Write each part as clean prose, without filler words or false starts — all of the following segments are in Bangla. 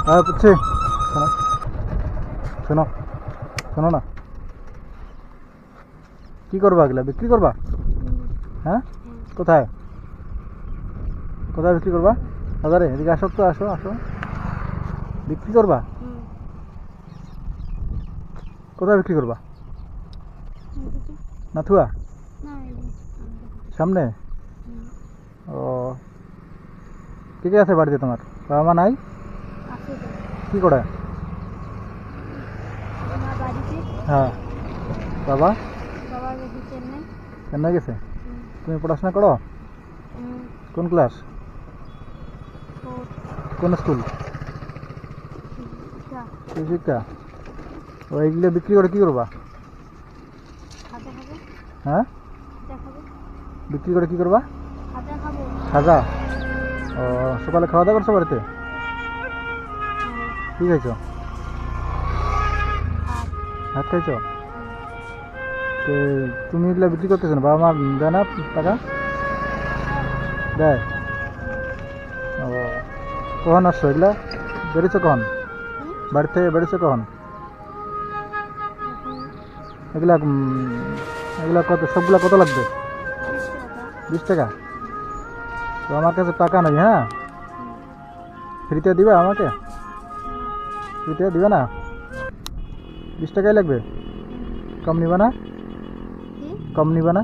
হ্যাঁ বুঝছি। শোনো শোনো শোনো না, কি করবা এগুলা বিক্রি করবা? হ্যাঁ কোথায় কোথায় বিক্রি করবা? বাজারে? এদিকে আসো তো, আসো আসো। বিক্রি করবা? কোথায় বিক্রি করবা? নাথুয়া সামনে? ও, কে কে আছে বাড়িতে তোমার? বাবা মা নাই? কি করে? হ্যাঁ, বাবা চেন্নাই গেছে। তুমি পড়াশোনা করো? কোন ক্লাস? কোন স্কুল? শিক্ষা। ও, এইগুলো বিক্রি করে কি করবা? হ্যাঁ, বিক্রি করে কি করবা? খাজা। ও, সকালে খাওয়া দাওয়া করছো বাড়িতে? কি খাইছো? ভাত খাইছো? তুমি এগুলো বিক্রি করতেছো না? বাবা মা দেয় না টাকা? দেয়। ও, কখন আসছো? এগুলা বেরিয়েছো কখন? বাড়ি থেকে বেরিয়েছো কখন? এগুলা এগুলা কত, সবগুলা কত লাগবে? 20 টাকা? তো আমার কাছে টাকা নেই। হ্যাঁ, ফ্রিতে দিবে আমাকে? ফ্রিতে দিবে না? 20 টাকাই লাগবে? কম নিবে না? কম নিবে না?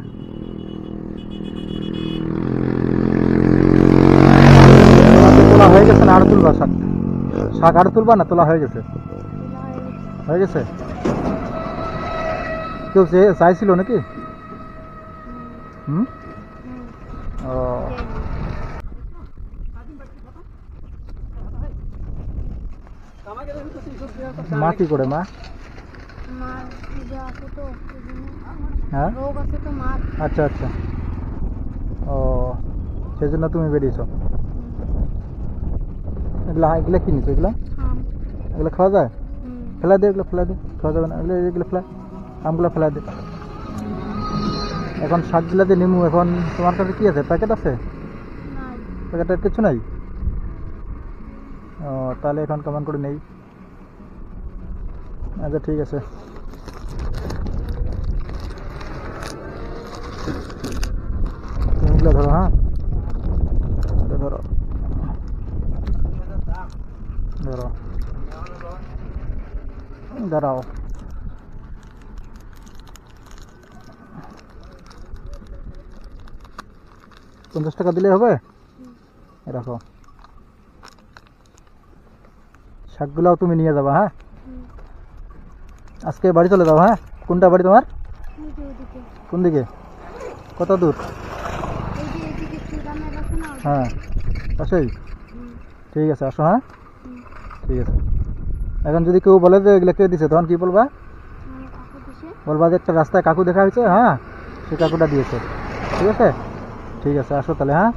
তোলা হয়ে গেছে না আরো তুলবা? শাক শাক আরো তুলবা না? তোলা হয়ে গেছে? হয়ে গেছে। কেউ চাইছিল নাকি? হুম। ও, মা কি করে? মা হ্যাঁ, আচ্ছা আচ্ছা। ও, সেই জন্য তুমি বেরিয়েছো। এগুলা এগুলা কি নিছো? এগুলা এগুলো খাওয়া যায়? ফেলা দে, এগুলো ফেলা দে, খাওয়া যাবে না এগুলো। এগুলো ফেলা, আমগুলো ফেলা দে। এখন শাকগুলা দিয়ে নিমু। এখন তোমার কাছে কি আছে? প্যাকেট আছে? প্যাকেটের কিছু নাই? ও, তাহলে এখন কেমন করে নেই? আচ্ছা ঠিক আছে। তুমি এগুলো ধরো। হ্যাঁ, এটা ধরো ধরো, দাঁড়াও। পঞ্চাশ টাকা দিলে হবে? রাখো। শাকগুলাও তুমি নিয়ে যাবা। হ্যাঁ, আজকে বাড়ি চলে যাও। হ্যাঁ, কোনটা বাড়ি তোমার? কোন দিকে? কত দূর? হ্যাঁ, পাশেই। ঠিক আছে, আসো। হ্যাঁ, ঠিক আছে। এখন যদি কেউ বলে যে এগুলো কে দিছে, তখন কি বলবা? বলবা যে একটা রাস্তায় কাকু দেখা হয়েছে, হ্যাঁ, সেই কাকুটা দিয়েছে। ঠিক আছে, ঠিক আছে, আসো তাহলে। হ্যাঁ।